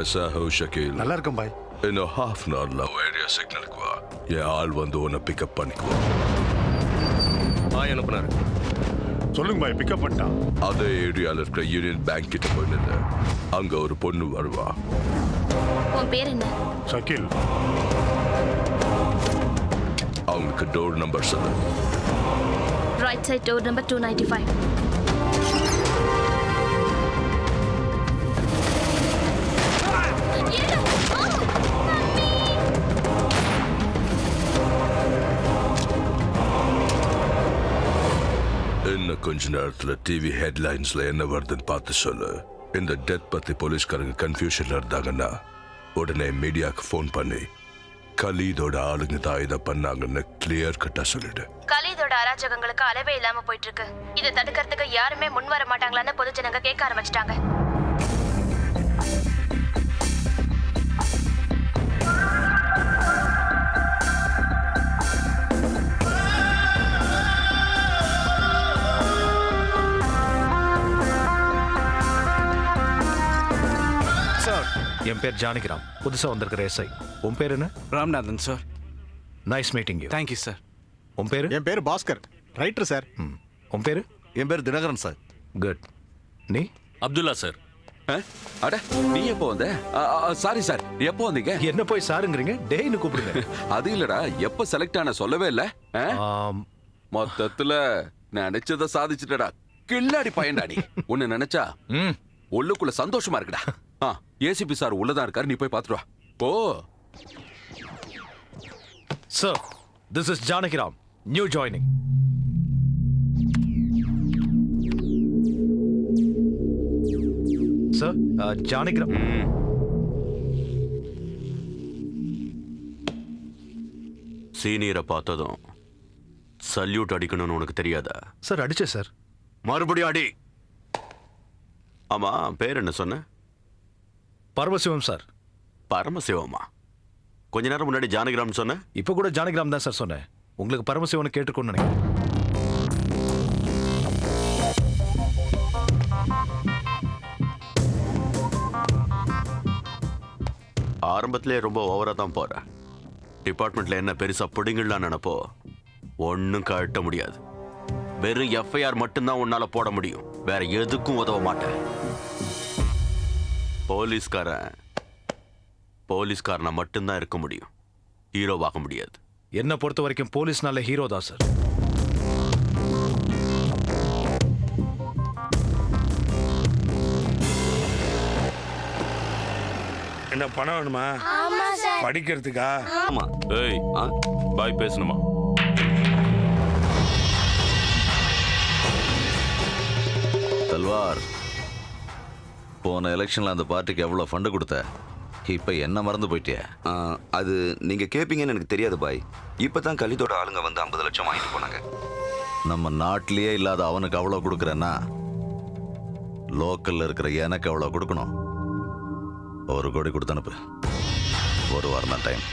कैसा हो शकील? நல்லா இருக்கும் பாய். இன்னும் ஹாஃப் அன் ஹவர்ல ஏரியா சிக்னலுக்கு வா. என் ஆள் வந்து உன்னை பிக்கப் பண்ணிக்குவோம். பாய் அனுப்புனாரு. சொல்லுங்க பாய், பிக்கப் பண்ணிட்டான். அதே ஏரியால இருக்கிற யூனியன் பேங்க் கிட்ட போய் நின்று அங்க ஒரு பொண்ணு வருவா. உன் பேர் என்ன? ஷக்கீல். அவங்களுக்கு டோர் நம்பர் சொல்லு. Right side door number 295. இன்னும் கொஞ்ச நேரத்துல டிவி ஹெட்லைன்ஸ்ல என்ன வருதுன்னு பார்த்து சொல்லு. இந்த டெத் பத்தி போலீஸ்காரங்க கன்ஃபியூஷன்ல இருந்தாங்கன்னா உடனே மீடியாவுக்கு ஃபோன் பண்ணி கலீதோட ஆளுங்க தான் இதை பண்ணாங்கன்னு கிளியர் கட்டா சொல்லிடு. கலீதோட அராஜகங்களுக்கு அளவே இல்லாம போயிட்டு இருக்கு. இதை தடுக்கிறதுக்கு யாருமே முன் வர மாட்டாங்களான்னு பொதுஜனங்க கேட்க ஆரம்பிச்சிட்டாங்க. என் பேர் ஜானகிராம், புதுசா வந்திருக்கிற எஸ்ஐ. உன் பேர் என்ன? Ramnathan sir. Nice meeting you. Thank you sir. உன் பேரு? என் பேர் பாஸ்கர், ரைட்டர் சார். உன் பேரு? என் பேர் தினகரன் சார். குட். நீ? அப்துல்லா சார். அட நீ எப்போ வந்த? சாரி சார், எப்போ வந்தீங்க? என்ன போய் சாருங்கிறீங்க? டேய்னு கூப்பிடுங்க. அது இல்லடா, எப்ப செலக்ட் ஆன சொல்லவே இல்ல. மொத்தத்துல நினைச்சத சாதிச்சுட்டடா. கில்லாடி பையன்டா நீ. உன்னை நினைச்சா உள்ளுக்குள்ள சந்தோஷமா இருக்குடா. ஏசிபி சார் உள்ளதான் இருக்காரு, நீ போய் பாத்துட்டு வா. Oh sir, this is Janakiram, new joining. Sir, Janakiram. சீனியரை பார்த்ததும் சல்யூட் அடிக்கணும்னு உனக்கு தெரியாதா? சார் அடிச்சேன் சார். மறுபடியும் அடி. ஆமா, பேர் என்ன சொன்ன? பரமசிவம் சார். பரமசிவமா? கொஞ்ச நேரம் முன்னாடி ஜானகிராம் சொன்ன. இப்ப கூட ஜானகிராம் தான் சார் சொன்னேன். உங்களுக்கு பரமசிவனை கேட்டுக்கொண்டு நினைக்கிறேன். ஆரம்பத்திலே ரொம்ப ஓவரா தான் போற. டிபார்ட்மெண்ட்ல என்ன பெருசா பிடிங்கலாம் நினைப்போ ஒன்னும் கட்ட முடியாது. வெறும் எஃப்ஐஆர் மட்டும்தான் உன்னால போட முடியும், வேற எதுக்கும் உதவ மாட்டேன். போலீஸ்காரனா மட்டும்தான் இருக்க முடியும், ஹீரோவாக முடியாது. என்ன பொறுத்த வரைக்கும் போலீஸ்னால ஹீரோ தான் சார். என்ன பணம் வேணுமா? படிக்கிறதுக்கா? ஆமா. ஏய், பாய் பேசணுமா? தல்வார், போன எலெக்ஷன்ல அந்த பார்ட்டிக்கு எவ்வளவு ஃபண்டு கொடுத்த? இப்ப என்ன மறந்து போயிட்டியா? அது நீங்க கேட்பீங்கன்னு எனக்கு தெரியாது பாய். இப்பதான் கலிதோட ஆளுங்க வந்து 50 லட்சம் வாங்கிட்டு போனாங்க. நம்ம நாட்டிலேயே இல்லாத அவனுக்கு அவ்வளவு கொடுக்குறேன்னா லோக்கல்ல இருக்கிற எனக்கு அவ்வளவு கொடுக்கணும். 1 கோடி கொடுத்து அனுப்பு. 1 வாரம் தான் டைம்.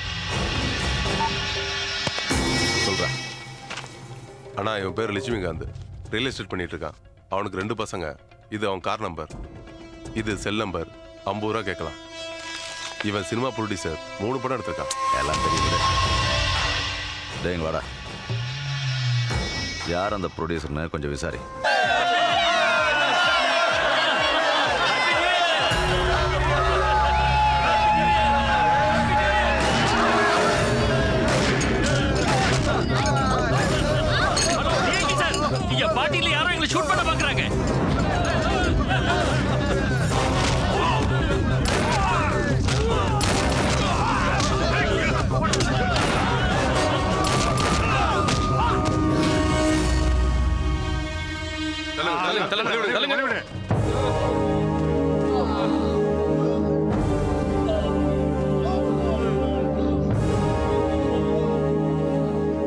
சொல்றேன். அண்ணா, இவன் பேர் லட்சுமிகாந்த், ரியல் எஸ்டேட் பண்ணிட்டு இருக்கான். அவனுக்கு 2 பசங்க. இது அவன் கார் நம்பர், இது செல் நம்பர். 50 ரூபா கேட்கலாம். இவன் சினிமா ப்ரொடியூசர், 3 படம் எடுத்திருக்கான். எல்லாம் தெரியுது. டேய் வாடா, யார் அந்த ப்ரொடியூசர்னு கொஞ்சம் விசாரி. பாட்டில யாரோ எங்களை ஷூட் பண்ண பாக்குறாங்க.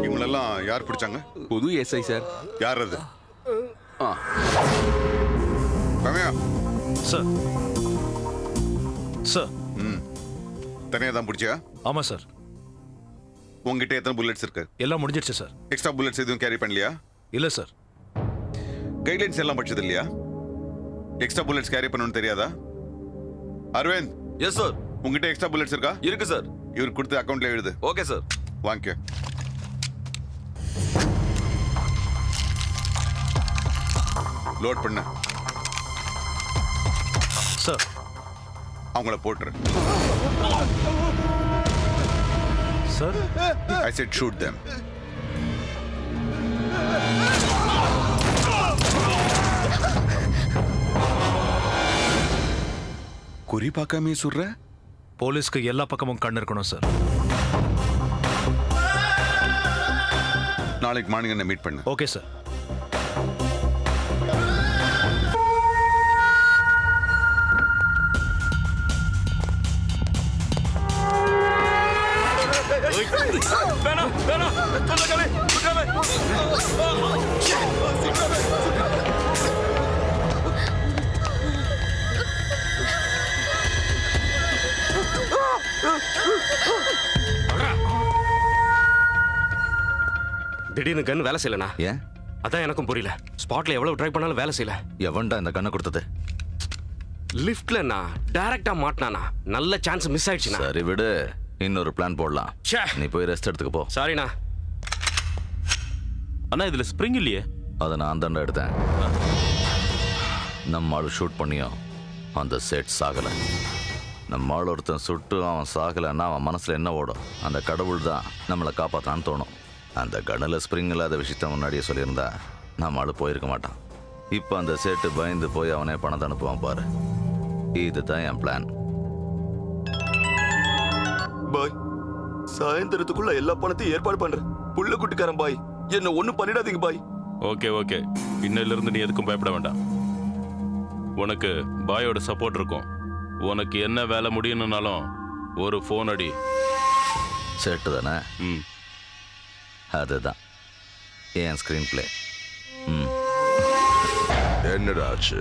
இவங்களெல்லாம் யார் பிடிச்சாங்க? புது எஸ்ஐ சார். யார் அது? சார். சார். தனியா தான் பிடிச்சியா? ஆமா சார். உங்ககிட்ட எத்தனை புல்லட்ஸ் இருக்கு? எல்லாம் முடிஞ்சிருச்சு சார். எக்ஸ்ட்ரா புல்லட்ஸ் எதுவும் கேரி பண்ணலையா? இல்ல சார். கைட்லைன்ஸ் எல்லாம் படிச்சது இல்லையா? எக்ஸ்ட்ரா புல்லட்ஸ் கேரி பண்ணணும்னு தெரியாதா? Aravind, yes sir. உங்ககிட்ட எக்ஸ்ட்ரா புல்லட்ஸ் இருக்கா? இருக்கு சார். இவர் கொடுத்து அக்கௌண்ட்ல எழுது. Okay sir. வாங்கிக்க. லோட் பண்ண. சார். அவங்கள போட்டுரு. Sir. I said shoot them. குறி பார்க்காம சுடுற? போலீஸ்க்கு எல்லா பக்கமும் கண்ணு இருக்கணும் சார். நாளைக்கு மார்னிங் என்ன மீட் பண்ணு. Okay sir. திடீர்னு கன் வேலை செய்யலண்ணா. ஏன்? அதான் எனக்கும் புரியல. ஸ்பாட்ல எவ்வளவு ட்ரை பண்ணாலும் வேலை செய்யல. எவன்டா இந்த கண்ணை கொடுத்தது? லிஃப்ட்லண்ணா டைரக்டா மாட்டினானா. நல்ல சான்ஸ் மிஸ் ஆயிடுச்சுண்ணா. சரி விடு, இன்னொரு பிளான் போடலாம். ச்சே. நீ போய் ரெஸ்ட் எடுத்துக்க போ. சாரிண்ணா. அண்ணா இதுல ஸ்ப்ரிங் இல்லையே. அதை நான் தாண்டா எடுத்தேன். நம்ம ஆள் ஷூட் பண்ணியும் அந்த செட் சாகல. நம்ம ஆள் ஒருத்தன் சுட்டு அவன் சாகலைன்னா அவன் மனசுல என்ன ஓடும்? அந்த கடவுள் தான் நம்மளை காப்பாற்றான்னு தோணும். அந்த கண்ணில் ஸ்ப்ரிங் இல்லாத விஷயத்த முன்னாடியே சொல்லியிருந்தா நம்ம ஆள் போயிருக்க மாட்டான். இப்போ அந்த செட்டு பயந்து போய் அவனே பணத்தை அனுப்புவான் பாரு. இதுதான் என் பிளான். பாய், சாயந்தரத்துக்குள்ள எல்லா பணத்தையும் ஏற்பாடு பண்றேன். புள்ள குட்டிக்காரன் பாய், என்ன ஒண்ணும் பண்ணிடாதீங்க பாய். ஓகே ஓகே, இன்னையில இருந்து நீ எதுக்கும் பயப்பட வேண்டாம். உனக்கு பாயோட சப்போர்ட் இருக்கும். உனக்கு என்ன வேலை முடியணும்னாலும் ஒரு ஃபோன் அடி. செட்டு தானே? ம், அதுதான் என் ஸ்க்ரீன் பிளே. என்னடா ஆச்சு?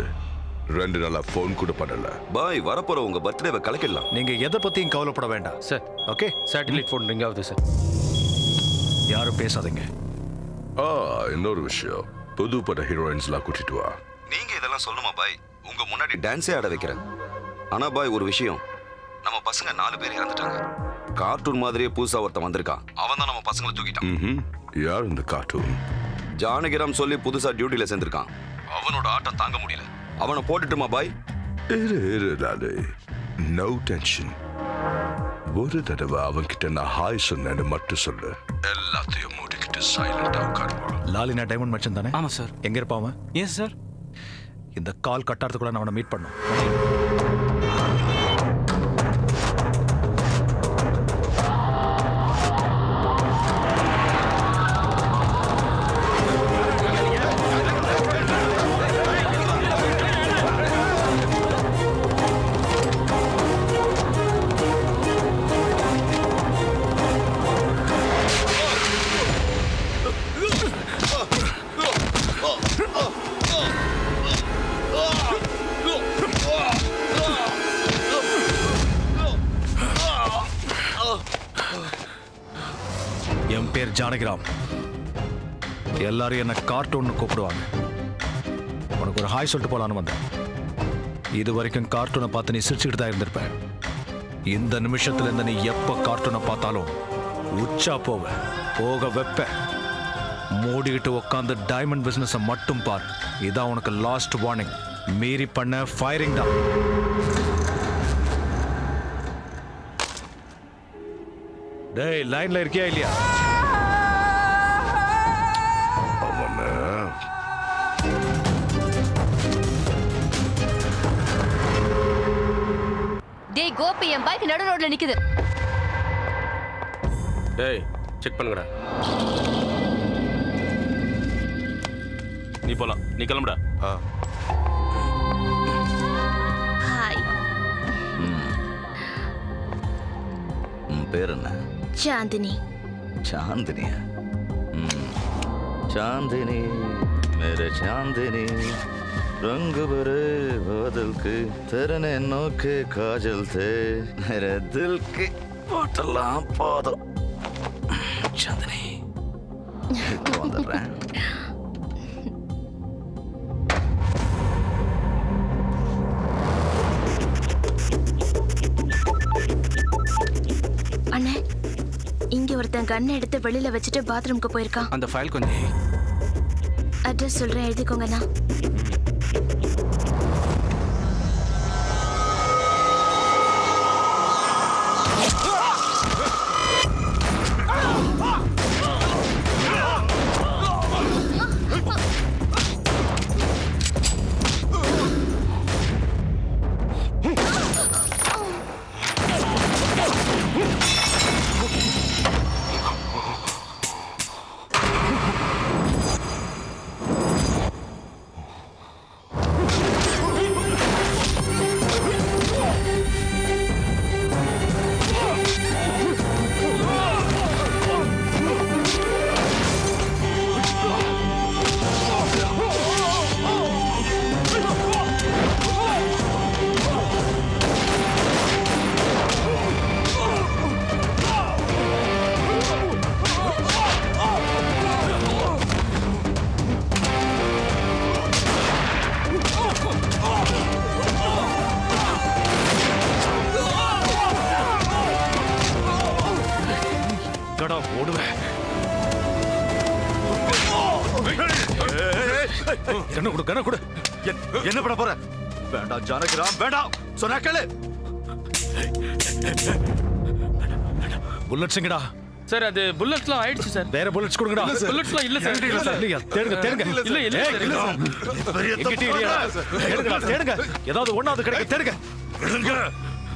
2 நாளா ஃபோன் கூட பண்ணல. பாய், வரப்போற உங்க பர்த்டேவை கலக்கிடலாம். நீங்க எதை பத்தியும் கவலைப்பட வேண்டாம் sir, okay? Satellite phone ring ஆகுது சார். யாரும் பேசாதீங்க. இன்னொரு விஷயம், புது பட ஹீரோயின்ஸ்லாம் கூட்டிட்டு வா. நீங்க இதெல்லாம் சொல்லுமா பாய்? உங்க முன்னாடி டான்ஸே ஆட வைக்கிறேன். ஆனா பாய், ஒரு விஷயம், நம்ம பசங்க 4 பேர் இறந்துட்டாங்க. கார்ட்டூன் மாதிரியே புதுசா ஒருத்தன் வந்திருக்கான். அவன் தான் நம்ம பசங்களை தூக்கிட்டான். யார் இந்த கார்ட்டூன்? ஜானகிராம் சொல்லி புதுசா டியூட்டில சேர்ந்திருக்கான். அவனோட ஆட்டம் தாங்க முடியல. அவனை போட்டுட்டுமா பாய்? இரு நாளே, நோ டென்ஷன். ஒரு தடவை அவன்கிட்ட நான் ஹாய் சொன்னேன்னு மட்டும் சொல்லு. எல்லாத்தையும் மூடிக்கிட்டு சைலண்டா உட்காருவா. லாலினா டைமண்ட் மச்சன் தானே? ஆமா சார். எங்க இருப்பான் அவன்? Yes sir. இந்த கால் கட்டாரத்துக்குள்ள நான் அவனை மீட் பண்ணும். என் பேர் ஜானகிராம். எல்லாரும் என்ன கார்ட்டூன் கூப்பிடுவாங்க. உனக்கு ஒரு ஹாய் சொல்லிட்டு போலான்னு வந்தேன். இது வரைக்கும் கார்ட்டூனை பார்த்து நீ சிரிச்சுக்கிட்டு தான் இருந்திருப்ப. இந்த நிமிஷத்துல இருந்து நீ எப்ப கார்ட்டூனை பார்த்தாலும் உச்சா போக வைப்ப. மூடிக்கிட்டு உட்காந்து டைமண்ட் பிசினஸ் மட்டும் பார். இதான் உனக்கு லாஸ்ட் வார்னிங். மீறி பண்ண ஃபயரிங் தான். டேய், லைன்ல இருக்கியா இல்லையா? டேய் கோபி, என் பைக் நடு ரோட்ல நிக்குது. டேய், செக் பண்ணுங்கடா. நீ போலாம், நீ கிளம்புடா. ஹாய். உன் பேர் என்ன? சாந்தினி. चांदनी चांदनी मेरे चांदनी रंग भरे बादल के तेरे नैनों के काजल थे मेरे दिल के बोतला पादो चांदनी ஒருத்தன் கன் எடுத்து வெளியில வச்சுட்டு பாத்ரூம்க்கு போயிருக்கான். அந்த ஃபைல் கொஞ்சம் அட்ரஸ் சொல்றேன், எழுதிக்கோங்கண்ணா. ஓடுவேன். கண்ணு கொடு, கண்ணு கொடு. என்ன பண்ண போற? வேண்டாம் ஜானகிராம், வேண்டாம். சொன்னா கேளு. புல்லட் சிங்கடா. சார் அது புல்லட்ஸ்லாம் ஆயிடுச்சு சார். வேற புல்லட்ஸ் கொடுங்கடா. புல்லட்ஸ்லாம் இல்ல சார். இல்லையா? தேடுங்க, தேடுங்க. இல்ல இல்ல சார், இல்ல சார். எங்கிட்ட இல்லையா? தேடுங்கடா, தேடுங்க. ஏதாவது ஒண்ணாவது கிடைக்க தேடுங்க.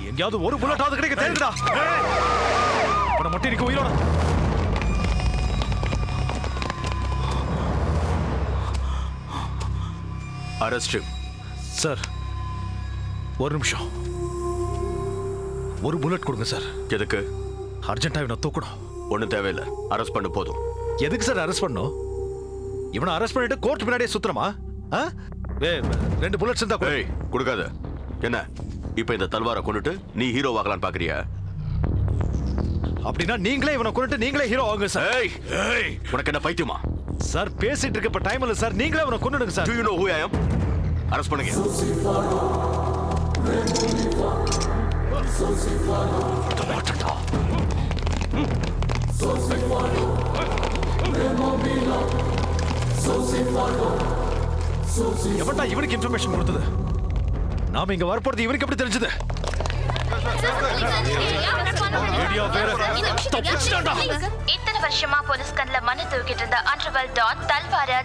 எங்கயாவது ஒரு புல்லட்டாவது கிடைக்க தேடுங்கடா. அவனை மட்டும் இருக்க உயிரோட. Arrest sir. ஒரு நிமிஷம். ஒரு புல்லட் கொடுங்க சார். எதுக்கு? அர்ஜென்ட்டா இவனை தூக்கணும். ஒன்றும் தேவையில்லை, அரெஸ்ட் பண்ணு போதும். எதுக்கு சார் அரெஸ்ட் பண்ணணும்? இவனை அரெஸ்ட் பண்ணிட்டு கோர்ட் பின்னாடியே சுத்துறமா? ரெண்டு புல்லட்ஸ் இருந்தா ஏய் கொடுக்காத. என்ன இப்ப இந்த தல்வாரை கொண்டுட்டு நீ ஹீரோ ஆகலான்னு பாக்குறியா? அப்படின்னா நீங்களே இவனை கொண்டுட்டு நீங்களே ஹீரோ ஆகுங்க சார். ஏய் உனக்கு என்ன பைத்தியமா? சார் பேசிட்டு இருக்க இப்ப டைம் இல்ல சார். நீங்களே அவனை கொண்டுடுங்க sir. Do you know who I am? Arrest பண்ணுங்க. எவன்டா இவனுக்கு இன்ஃபர்மேஷன் கொடுத்தது? நாம இங்க வரப்போறது இவனுக்கு எப்படி தெரிஞ்சது? இத்தனை வருஷமா போலீஸ் கண்ல மண்ணு தூக்கிட்டு இருந்த அண்டர்வெல் டான் தல்வார